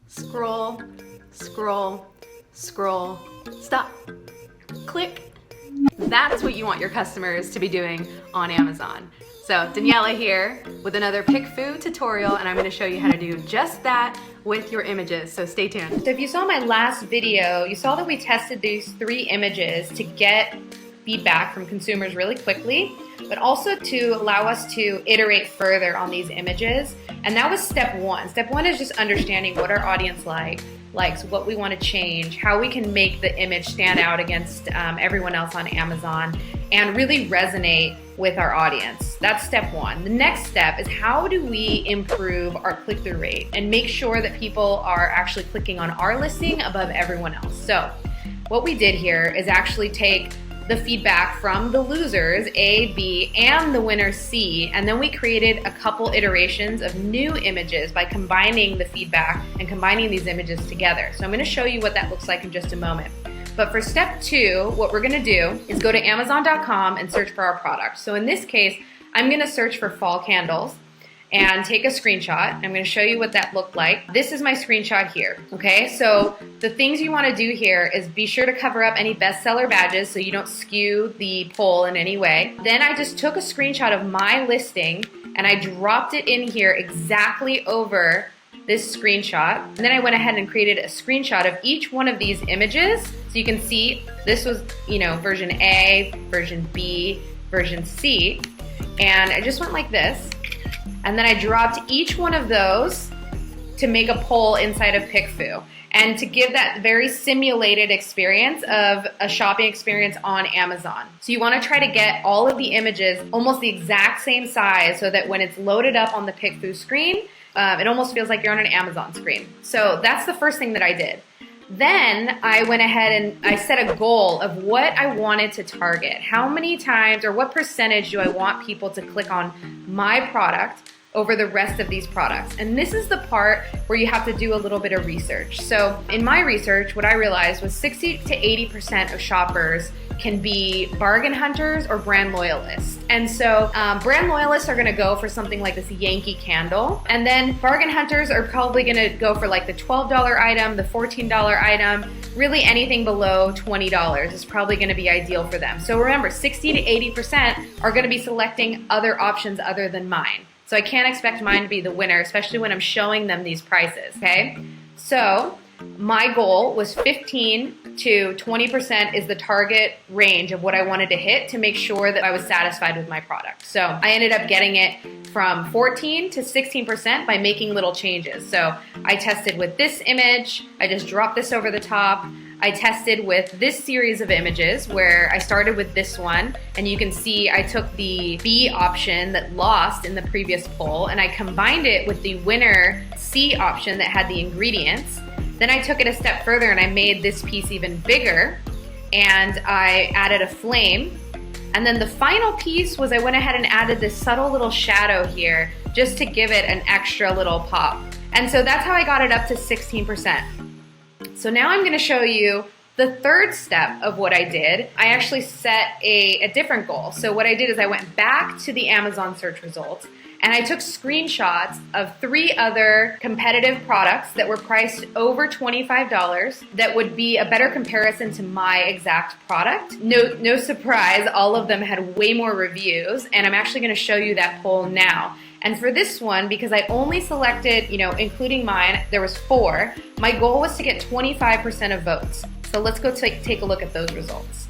scroll, scroll, scroll, stop, click. That's what you want your customers to be doing on Amazon. So Daniela here with another PickFu tutorial, and I'm gonna show you how to do just that with your images, so stay tuned. So if you saw my last video, you saw that we tested these 3 images to get feedback from consumers really quickly, but also to allow us to iterate further on these images. And that was step 1. Step 1 is just understanding what our audience likes, what we want to change, how we can make the image stand out against everyone else on Amazon and really resonate with our audience. That's step 1. The next step is how do we improve our click-through rate and make sure that people are actually clicking on our listing above everyone else. So what we did here is actually take the feedback from the losers, A, B, and the winner, C, and then we created a couple iterations of new images by combining the feedback and combining these images together. So I'm gonna show you what that looks like in just a moment. But for step 2, what we're gonna do is go to Amazon.com and search for our product. So in this case, I'm gonna search for fall candles and take a screenshot. I'm gonna show you what that looked like. This is my screenshot here, okay? So the things you wanna do here is be sure to cover up any bestseller badges so you don't skew the poll in any way. Then I just took a screenshot of my listing and I dropped it in here exactly over this screenshot. And then I went ahead and created a screenshot of each one of these images. So you can see this was, version A, version B, version C. And I just went like this. And then I dropped each one of those to make a poll inside of PickFu and to give that very simulated experience of a shopping experience on Amazon. So you want to try to get all of the images almost the exact same size so that when it's loaded up on the PickFu screen, it almost feels like you're on an Amazon screen. So that's the first thing that I did. Then I went ahead and I set a goal of what I wanted to target. How many times or what percentage do I want people to click on my product over the rest of these products? And this is the part where you have to do a little bit of research. So in my research, what I realized was 60 to 80% of shoppers can be bargain hunters or brand loyalists. And so brand loyalists are gonna go for something like this Yankee candle. And then bargain hunters are probably gonna go for like the $12 item, the $14 item, really anything below $20 is probably gonna be ideal for them. So remember, 60 to 80% are gonna be selecting other options other than mine. So I can't expect mine to be the winner, especially when I'm showing them these prices, okay? So my goal was 15 to 20% is the target range of what I wanted to hit to make sure that I was satisfied with my product. So I ended up getting it from 14 to 16% by making little changes. So I tested with this image, I just dropped this over the top. I tested with this series of images where I started with this one, and you can see I took the B option that lost in the previous poll and I combined it with the winner C option that had the ingredients. Then I took it a step further and I made this piece even bigger and I added a flame. And then the final piece was I went ahead and added this subtle little shadow here just to give it an extra little pop. And so that's how I got it up to 16%. So now I'm gonna show you the third step of what I did. I actually set a different goal. So what I did is I went back to the Amazon search results and I took screenshots of 3 other competitive products that were priced over $25 that would be a better comparison to my exact product. No surprise, all of them had way more reviews, and I'm actually gonna show you that poll now. And for this one, because I only selected, including mine, there was 4, my goal was to get 25% of votes. So let's go take a look at those results.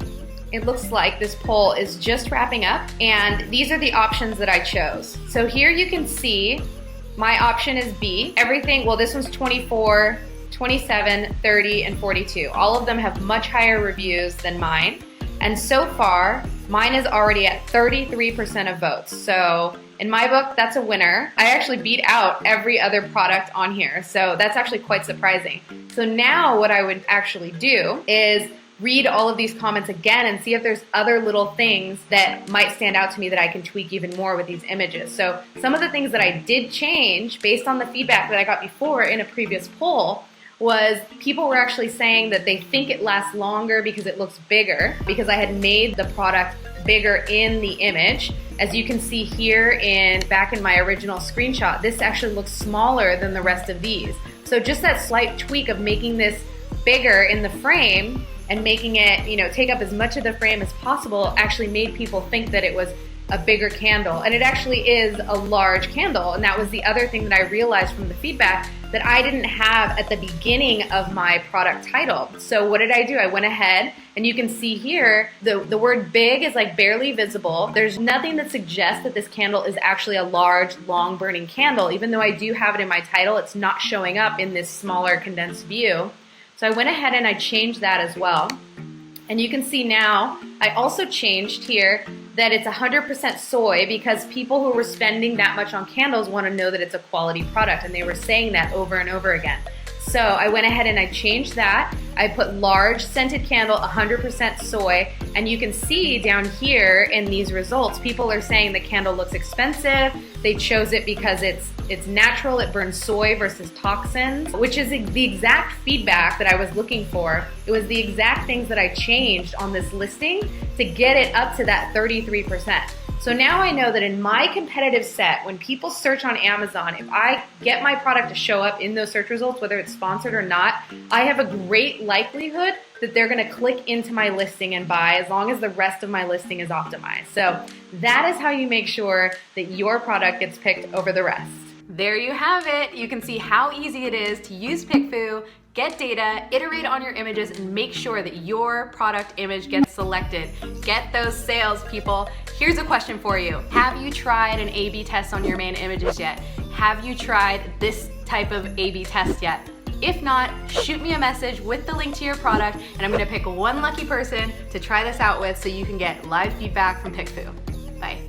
It looks like this poll is just wrapping up, and these are the options that I chose. So here you can see my option is B. Everything, well, this one's 24, 27, 30, and 42. All of them have much higher reviews than mine. And so far, mine is already at 33% of votes. So in my book, that's a winner. I actually beat out every other product on here. So that's actually quite surprising. So now what I would actually do is read all of these comments again and see if there's other little things that might stand out to me that I can tweak even more with these images. So some of the things that I did change based on the feedback that I got before in a previous poll was people were actually saying that they think it lasts longer because it looks bigger, because I had made the product bigger in the image. As you can see here back in my original screenshot, this actually looks smaller than the rest of these. So just that slight tweak of making this bigger in the frame and making it, take up as much of the frame as possible actually made people think that it was a bigger candle. And it actually is a large candle. And that was the other thing that I realized from the feedback that I didn't have at the beginning of my product title. So what did I do? I went ahead, and you can see here, the word big is like barely visible. There's nothing that suggests that this candle is actually a large, long burning candle. Even though I do have it in my title, it's not showing up in this smaller condensed view. So I went ahead and I changed that as well. And you can see now, I also changed here that it's 100% soy because people who were spending that much on candles want to know that it's a quality product, and they were saying that over and over again. So I went ahead and I changed that. I put large scented candle, 100% soy, and you can see down here in these results, people are saying the candle looks expensive. They chose it because it's natural, it burns soy versus toxins, which is the exact feedback that I was looking for. It was the exact things that I changed on this listing to get it up to that 33%. So now I know that in my competitive set, when people search on Amazon, if I get my product to show up in those search results, whether it's sponsored or not, I have a great likelihood that they're gonna click into my listing and buy as long as the rest of my listing is optimized. So that is how you make sure that your product gets picked over the rest. There you have it. You can see how easy it is to use PickFu, get data, iterate on your images, and make sure that your product image gets selected. Get those sales, people. Here's a question for you. Have you tried an A/B test on your main images yet? Have you tried this type of A/B test yet? If not, shoot me a message with the link to your product, and I'm gonna pick one lucky person to try this out with so you can get live feedback from PickFu. Bye.